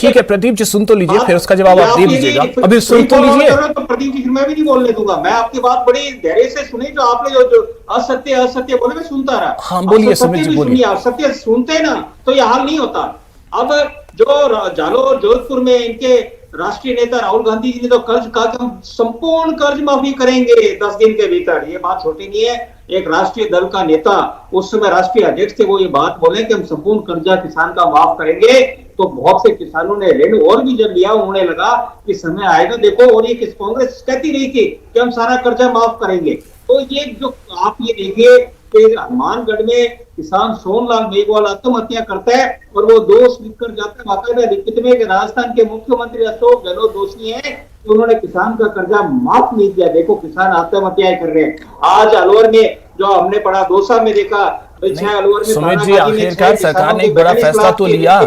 ठीक है प्रदीप जी सुन तो लीजिए, फिर उसका जवाब आप दे दीजिएगा। अभी सुन तो लीजिए। तो प्रदीप जी मैं भी नहीं बोलने दूंगा, मैं आपकी बात बड़ी धैर्य से सुनी, जो आपने जो असत्य असत्य बोले मैं सुनता रहा। हाँ बोलिए सुमित जी बोलिए। असत्य सुनते ना तो यह हाल नहीं होता। अब जो जालोर जोधपुर में इनके राष्ट्रीय नेता राहुल गांधी जी ने तो कर्ज कहा कि हम संपूर्ण कर्ज माफी करेंगे 10 दिन के भीतर। ये बात छोटी नहीं है। एक राष्ट्रीय दल का नेता, उस समय राष्ट्रीय अध्यक्ष थे, वो ये बात बोले कि हम संपूर्ण कर्जा किसान का माफ करेंगे, तो बहुत से किसानों ने ऋण और भी जब लिया उन्हें लगा कि समय आएगा देखो, और ये कांग्रेस कहती रही थी कि हम सारा कर्जा माफ करेंगे। तो ये जो आप ये देखिए कि हनुमानगढ़ में किसान सोनलाल मेघवाल आत्महत्या करता है और वो दोष लिखकर जाता है बाकायदा लिखित में कि राजस्थान के मुख्यमंत्री अशोक गहलोत दोषी हैं कि उन्होंने किसान का कर्जा माफ नहीं किया। देखो किसान आत्महत्याएं कर रहे हैं। आज अलवर में जो हमने पढ़ा, दौसा में देखा, सुमित जी आखिरकार सरकार ने एक बड़ा फैसला तो लिया,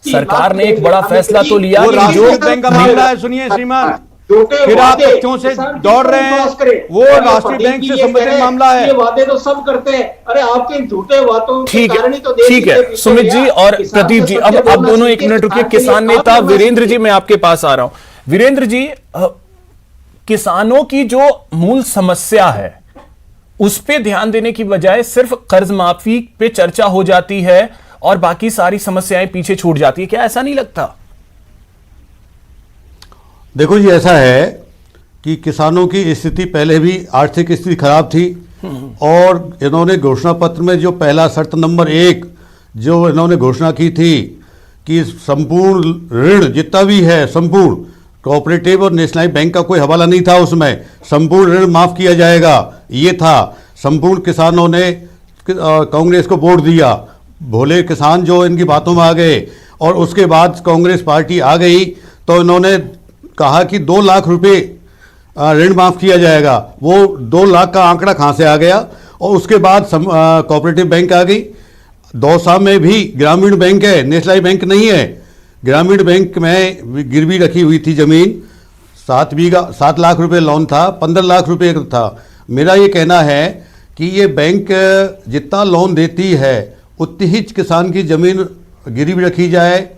सरकार ने एक बड़ा फैसला तो लिया। जो बैंक का मामला है, सुनिए श्रीमान, फिर आप तथ्यों से दौड़ रहे हैं, वो राष्ट्रीय बैंक से संबंधित मामला है। ये वादे तो सब करते हैं, अरे आपके झूठे बातों के कारण ही तो ठीक है सुमित जी और प्रदीप जी, अब आप दोनों एक मिनट रुकिए। किसान नेता वीरेंद्र जी मैं आपके पास आ रहा हूं। वीरेंद्र जी, किसानों की जो मूल समस्या है उस पे ध्यान देने की बजाय सिर्फ कर्ज माफी पे चर्चा हो जाती है और बाकी सारी समस्याएं पीछे छूट जाती है, क्या ऐसा नहीं लगता? देखो जी, ऐसा है कि किसानों की स्थिति पहले भी आर्थिक स्थिति खराब थी और इन्होंने घोषणा पत्र में जो पहला शर्त नंबर 1 जो इन्होंने घोषणा की थी कि संपूर्ण ऋण जितना भी है, संपूर्ण कोऑपरेटिव और नेशनलाइज बैंक का कोई हवाला नहीं था, उसमें संपूर्ण ऋण माफ किया जाएगा, ये था। संपूर्ण किसानों ने कांग्रेस को वोट दिया, भोले किसान जो इनकी बातों में आ गए, और उसके बाद कांग्रेस पार्टी आ गई तो इन्होंने कहा कि 2 लाख रुपए ऋण माफ किया जाएगा। वो 2 लाख का आंकड़ा कहाँ से आ गया? और उसके बाद कोऑपरेटिव बैंक आ गई। दौसा में भी ग्रामीण बैंक है, नेशनलाइज बैंक नहीं है। ग्रामीण बैंक में गिरवी रखी हुई थी जमीन, 7 लाख रुपए लोन था, 15 लाख रुपए था। मेरा ये कहना है कि ये बैंक जितना लोन देती है उतनी ही किसान की जमीन गिरवी रखी जाए।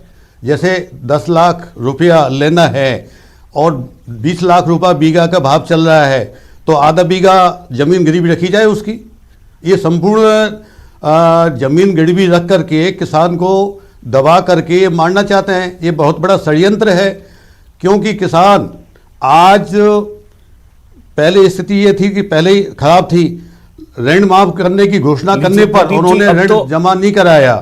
जैसे 10 लाख रुपया लेना है और 20 लाख रुपया बीघा का भाव चल रहा है, तो आधा बीघा जमीन गिरवी रखी जाए उसकी। ये संपूर्ण जमीन गिरवी रख करके किसान को दबा करके ये मारना चाहते हैं। ये बहुत बड़ा षड्यंत्र है, क्योंकि किसान आज, पहले स्थिति ये थी कि पहले ही खराब थी, ऋण माफ करने की घोषणा करने पर उन्होंने ऋण जमा नहीं कराया।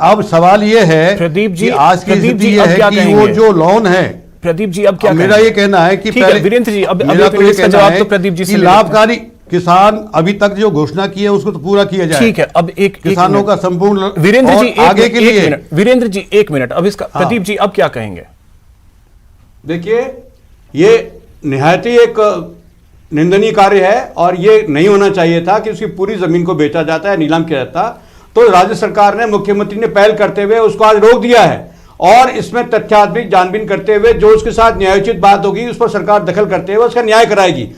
अब सवाल ये है प्रदीप जी, आज की स्थिति ये है कि वो जो लोन है, प्रदीप जी अब क्या मेरा ये कहना है कि पहले वीरेंद्र जी अब मेरा तो ये कहना है प्रदीप जी कि लाभकारी किसान अभी तक जो घोषणा की है उसको तो पूरा किया जाए। ठीक है, अब एक किसानों का संपूर्ण वीरेंद्र जी आगे के लिए। वीरेंद्र जी 1 मिनट, अब इसका प्रदीप जी अब क्या कहेंगे? देखिए, ये निहायत ही एक निंदनीय कार्य है और ये नहीं होना चाहिए था कि उसकी पूरी जमीन को बेचा जाता है, नीलाम किया जाता। तो राज्य सरकार ने, मुख्यमंत्री ने पहल करते हुए उसको आज रोक दिया है और इसमें तथ्यात्मक जानबीन करते हुए जो उसके साथ न्यायोचित बात होगी उस पर सरकार दखल करते हुए उसका न्याय कराएगी।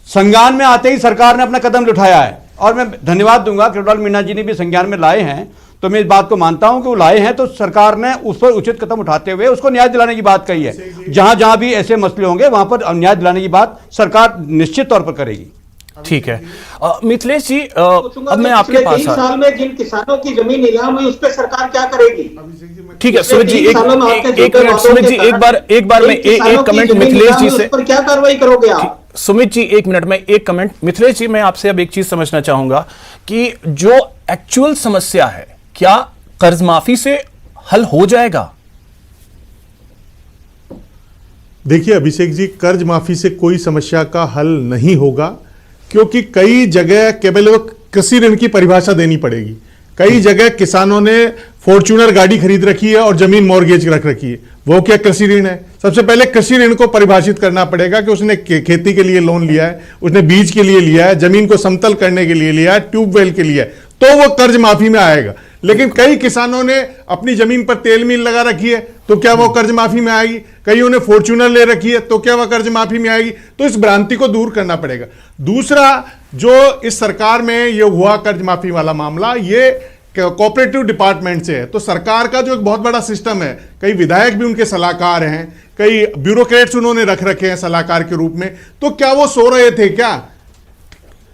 संज्ञान में आते ही सरकार ने अपना कदम उठाया है और मैं धन्यवाद दूंगा, कृपाल मीणा जी ने भी संज्ञान में लाए हैं, तो मैं इस बात को मानता हूं कि वो लाए हैं, तो सरकार ने उस पर उचित कदम उठाते हुए उसको न्याय दिलाने की बात कही है। जहां जहां भी ऐसे मसले होंगे वहां पर न्याय दिलाने की बात सरकार निश्चित तौर पर करेगी। ठीक है मिथिलेश जी, अब मैं आपके पास 3 साल में जिन किसानों की जमीन नीलाम हुई उस पर सरकार क्या करेगी? ठीक है सुमित जी, एक मिनट सुमित जी, एक बार मैं एक कमेंट मिथिलेश जी से, क्या कार्रवाई करोगे आप? सुमित जी 1 मिनट में एक कमेंट। मिथिलेश जी, मैं आपसे अब एक चीज समझना चाहूंगा कि जो एक्चुअल समस्या है, क्या कर्ज माफी से हल हो जाएगा? देखिए अभिषेक जी, कर्ज माफी से कोई समस्या का हल नहीं होगा, क्योंकि कई जगह केवल कृषि ऋण की परिभाषा देनी पड़ेगी। कई जगह किसानों ने फॉर्च्यूनर गाड़ी खरीद रखी है और जमीन मॉर्गेज रख रखी है, वो क्या कृषि ऋण है? सबसे पहले कृषि ऋण को परिभाषित करना पड़ेगा कि उसने खेती के लिए लोन लिया है, उसने बीज के लिए लिया है, जमीन को समतल करने के लिए लिया है, ट्यूबवेल के लिए, तो वो कर्ज माफी में आएगा। लेकिन कई किसानों ने अपनी जमीन पर तेल मिल लगा रखी है, तो क्या वो कर्ज माफी में आएगी? कईयों ने फॉर्च्यूनर ले रखी है, तो क्या वह कर्ज माफी में आएगी? तो इस भ्रांति को दूर करना पड़ेगा। दूसरा, जो इस सरकार में ये हुआ कर्ज माफी वाला मामला, ये कोऑपरेटिव डिपार्टमेंट से है। तो सरकार का जो एक बहुत बड़ा सिस्टम है, कई विधायक भी उनके सलाहकार हैं, कई ब्यूरोक्रेट्स उन्होंने रख रखे हैं सलाहकार के रूप में। तो क्या वो सो रहे थे क्या?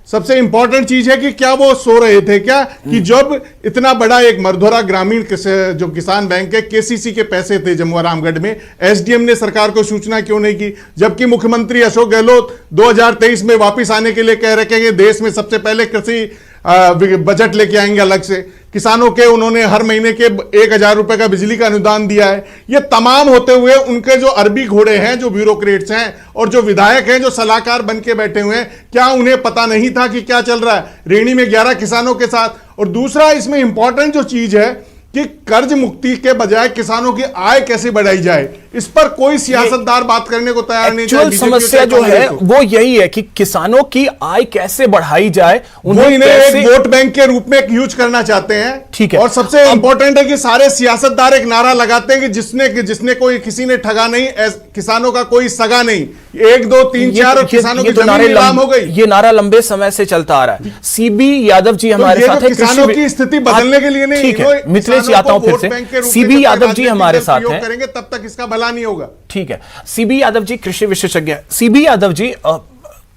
सबसे इंपॉर्टेंट चीज है कि क्या वो सो रहे थे क्या कि जब इतना बड़ा एक मरधोरा ग्रामीण जो किसान बैंक है, केसीसी के पैसे थे जमुआ रामगढ़ में, एसडीएम ने सरकार को सूचना क्यों नहीं की? जबकि मुख्यमंत्री अशोक गहलोत 2023 में वापस आने के लिए कह रहे हैं कि देश में सबसे पहले कृषि बजट लेके आएंगे अलग से। किसानों के उन्होंने हर महीने के 1,000 रुपए का बिजली का अनुदान दिया है। ये तमाम होते हुए उनके जो अरबी घोड़े हैं, जो ब्यूरोक्रेट्स हैं और जो विधायक हैं, जो सलाहकार बन के बैठे हुए हैं, क्या उन्हें पता नहीं था कि क्या चल रहा है रेणी में 11 किसानों के साथ? और दूसरा इसमें इंपॉर्टेंट जो चीज है कि कर्ज मुक्ति के बजाय किसानों की आय कैसे बढ़ाई जाए, इस पर कोई सियासतदार बात करने को तैयार नहीं। एक्चुअल समस्या जो है वो यही है कि किसानों की आय कैसे बढ़ाई जाए, वो इन्हें एक वोट बैंक के रूप में यूज करना चाहते हैं। ठीक है। और सबसे इंपॉर्टेंट है कि सारे सियासतदार एक नारा लगाते हैं कि जिसने कोई किसी ने ठगा नहीं, किसानों का कोई सगा नहीं, 1 2 3 4 और किसानों की जमीन नीलाम हो गई। ये नारा लंबे समय से चलता आ रहा है। सीबी यादव जी हमारे साथ है, किसानों की स्थिति बदलने के लिए नहीं। ठीक है, मिथिलेश आता हूं फिर से। सीबी यादव जी हमारे साथ हैं, करेंगे तब तक इसका भला नहीं होगा। ठीक है, सीबी यादव जी कृषि विशेषज्ञ। सीबी यादव जी,